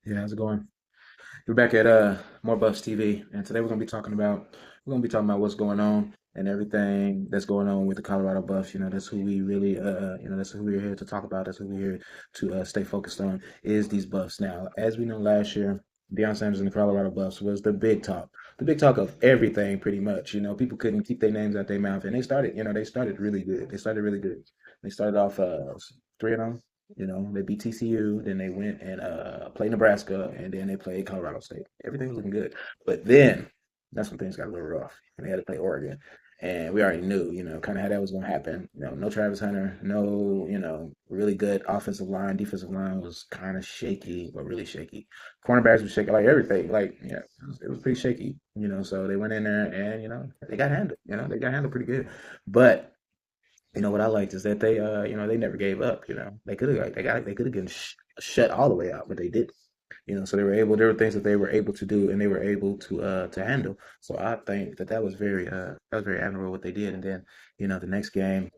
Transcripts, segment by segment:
Yeah, how's it going? We're back at More Buffs TV, and today we're gonna be talking about what's going on and everything that's going on with the Colorado Buffs. That's who we really that's who we're here to talk about. That's who we're here to stay focused on is these Buffs. Now, as we know, last year Deion Sanders and the Colorado Buffs was the big talk of everything, pretty much. People couldn't keep their names out their mouth, and they started really good. They started really good. They started off 3-0. They beat TCU, then they went and played Nebraska, and then they played Colorado State. Everything was looking good. But then that's when things got a little rough. And they had to play Oregon. And we already knew, kind of how that was going to happen. No Travis Hunter, no, really good offensive line. Defensive line was kind of shaky, but really shaky. Cornerbacks were shaky, like everything. Like, yeah, it was pretty shaky, So they went in there and, they got handled. They got handled pretty good. But what I liked is that they never gave up. They could have, like, they could have been shut all the way out, but they didn't. So there were things that they were able to do and they were able to handle. So I think that was very admirable what they did. And then, the next game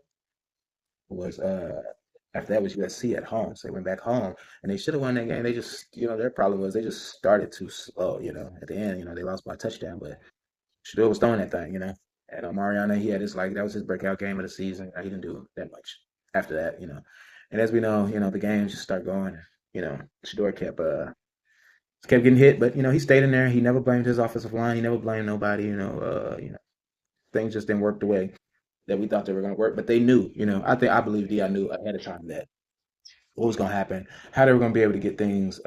was after that was USC at home. So they went back home and they should have won that game. They just, their problem was they just started too slow. At the end, they lost by a touchdown, but Shador was throwing that thing. And Mariana, he had his like that was his breakout game of the season. He didn't do that much after that. And as we know, the games just start going. Shador kept getting hit, but he stayed in there. He never blamed his offensive line. He never blamed nobody. Things just didn't work the way that we thought they were going to work. But they knew. I believe Dion knew ahead of time that what was going to happen, how they were going to be able to get things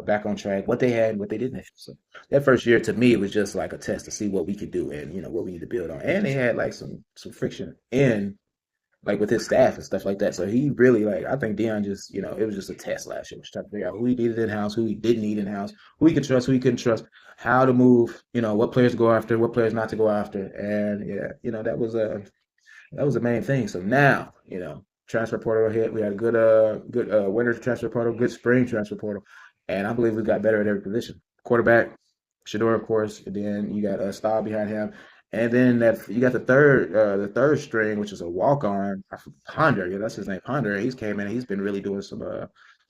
back on track, what they had and what they didn't have. So that first year, to me, it was just like a test to see what we could do and what we need to build on. And they had like some friction in like with his staff and stuff like that. So he really like I think Dion just it was just a test last year, was trying to figure out who he needed in house, who he didn't need in house, who he could trust, who he couldn't trust, how to move, what players to go after, what players not to go after, and yeah, that was the main thing. So now, transfer portal hit. We had a good winter transfer portal, good spring transfer portal, and I believe we got better at every position. Quarterback, Shador, of course, and then you got Staub behind him, and then that you got the third string, which is a walk on Ponder. Yeah, that's his name, Ponder. He's came in. And he's been really doing some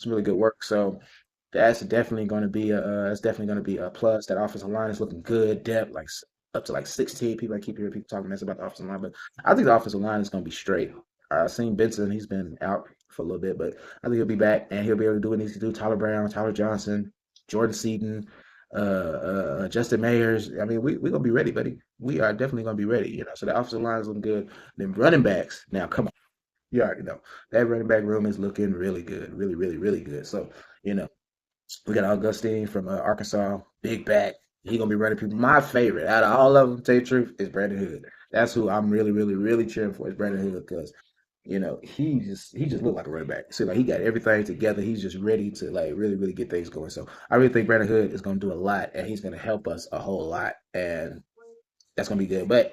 really good work. So that's definitely going to be a plus. That offensive line is looking good. Depth like up to like 16 people. I keep hearing people talking this about the offensive line, but I think the offensive line is going to be straight. I've seen Benson; he's been out for a little bit, but I think he'll be back and he'll be able to do what he needs to do. Tyler Brown, Tyler Johnson, Jordan Seaton, Justin Mayers. I mean, we're gonna be ready, buddy. We are definitely gonna be ready. So the offensive line is looking good. Then running backs. Now, come on, you already know that running back room is looking really good, really, really, really good. So you know. We got Augustine from Arkansas, big back. He gonna be running people. My favorite out of all of them, to tell you the truth, is Brandon Hood. That's who I'm really, really, really cheering for. Is Brandon Hood because he just looked like a running back. So like he got everything together. He's just ready to like really, really get things going. So I really think Brandon Hood is gonna do a lot, and he's gonna help us a whole lot. And that's gonna be good. But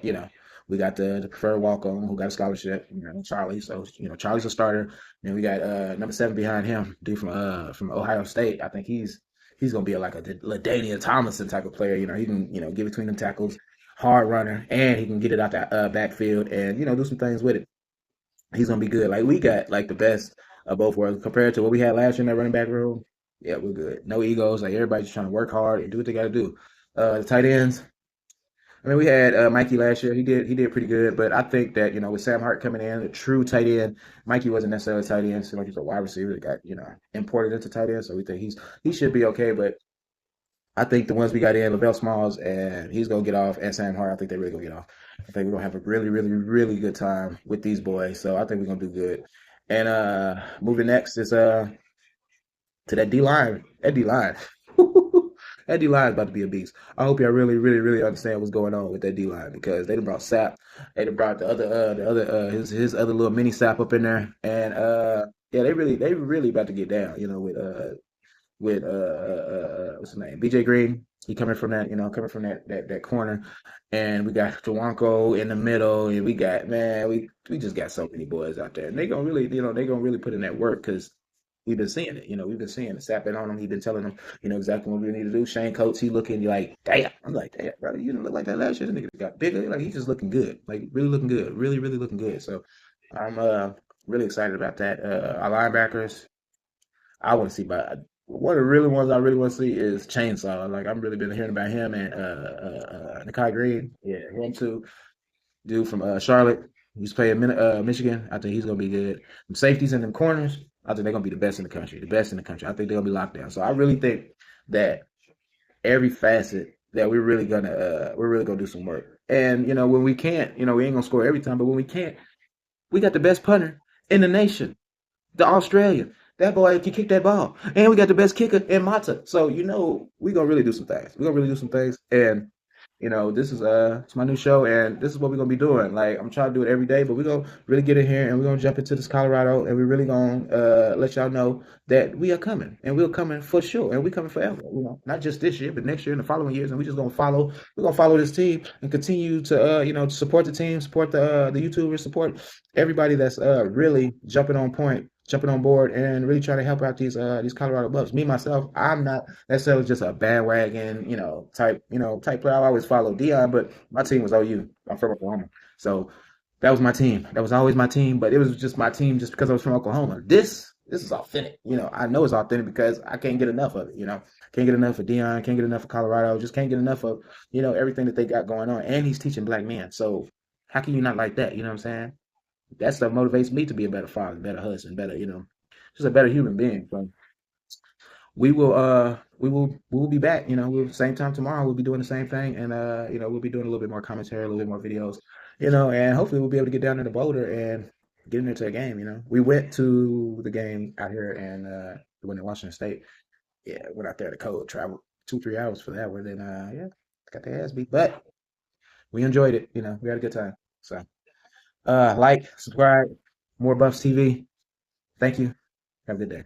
we got the preferred walk on who got a scholarship, Charlie. So Charlie's a starter. We got number 7 behind him, dude from Ohio State. I think he's gonna be like a LaDainian Tomlinson type of player. He can get between the tackles, hard runner, and he can get it out that backfield and do some things with it. He's gonna be good. Like we got like the best of both worlds compared to what we had last year in that running back room. Yeah, we're good. No egos. Like everybody's just trying to work hard and do what they got to do. The tight ends. I mean, we had Mikey last year. He did pretty good, but I think that with Sam Hart coming in, a true tight end, Mikey wasn't necessarily a tight end. So like he's a wide receiver that got imported into tight end. So we think he should be okay. But I think the ones we got in, Lavelle Smalls, and he's gonna get off, and Sam Hart, I think they're really gonna get off. I think we're gonna have a really, really, really good time with these boys. So I think we're gonna do good. And moving next is to that D line. That D line. That D line is about to be a beast. I hope y'all really, really, really understand what's going on with that D line because they done brought Sap, they done brought his other little mini Sap up in there, and yeah, they really about to get down. With what's his name, BJ Green. He coming from that corner, and we got Jawanko in the middle, and we got man, we just got so many boys out there, and they gonna really put in that work because we've been seeing it. We've been seeing it. Sapping on him. He's been telling them, exactly what we need to do. Shane Coates, he looking like, damn. I'm like, damn, brother, you didn't look like that last year. This nigga got bigger. Like he's just looking good. Like really looking good. Really, really looking good. So I'm really excited about that. Our linebackers, I want to see by one of the really ones I really want to see is Chainsaw. Like I'm really been hearing about him and Nakai Green. Yeah, him too. Dude from Charlotte. He used to play in Michigan. I think he's gonna be good. Them safeties and them corners. I think they're gonna be the best in the country. The best in the country. I think they're gonna be locked down. So I really think that every facet that we're really gonna do some work. And when we can't, we ain't gonna score every time. But when we can't, we got the best punter in the nation, the Australian. That boy can kick that ball. And we got the best kicker in Mata. So, we gonna really do some things. We're gonna really do some things. And this is it's my new show and this is what we're gonna be doing. Like I'm trying to do it every day, but we're gonna really get in here and we're gonna jump into this Colorado and we're really gonna let y'all know that we are coming and we're coming for sure and we're coming forever, not just this year, but next year and the following years, and we're gonna follow this team and continue to to support the team, support the YouTubers, support everybody that's really jumping on point, jumping on board and really trying to help out these Colorado Buffs. Me myself, I'm not necessarily just a bandwagon, type player. I always follow Deion, but my team was OU. I'm from Oklahoma, so that was my team. That was always my team, but it was just my team just because I was from Oklahoma. This is authentic. I know it's authentic because I can't get enough of it. Can't get enough of Deion. Can't get enough of Colorado. Just can't get enough of everything that they got going on. And he's teaching black men. So how can you not like that? You know what I'm saying? That stuff motivates me to be a better father, better husband, better, just a better human being. So we will be back. Same time tomorrow. We'll be doing the same thing, and we'll be doing a little bit more commentary, a little bit more videos, and hopefully we'll be able to get down to the Boulder and get into a game. We went to the game out here and we went to Washington State. Yeah, went out there to cold, traveled 2-3 hours for that one. Then yeah, got the ass beat, but we enjoyed it. We had a good time. So like, subscribe, more Buffs TV. Thank you. Have a good day.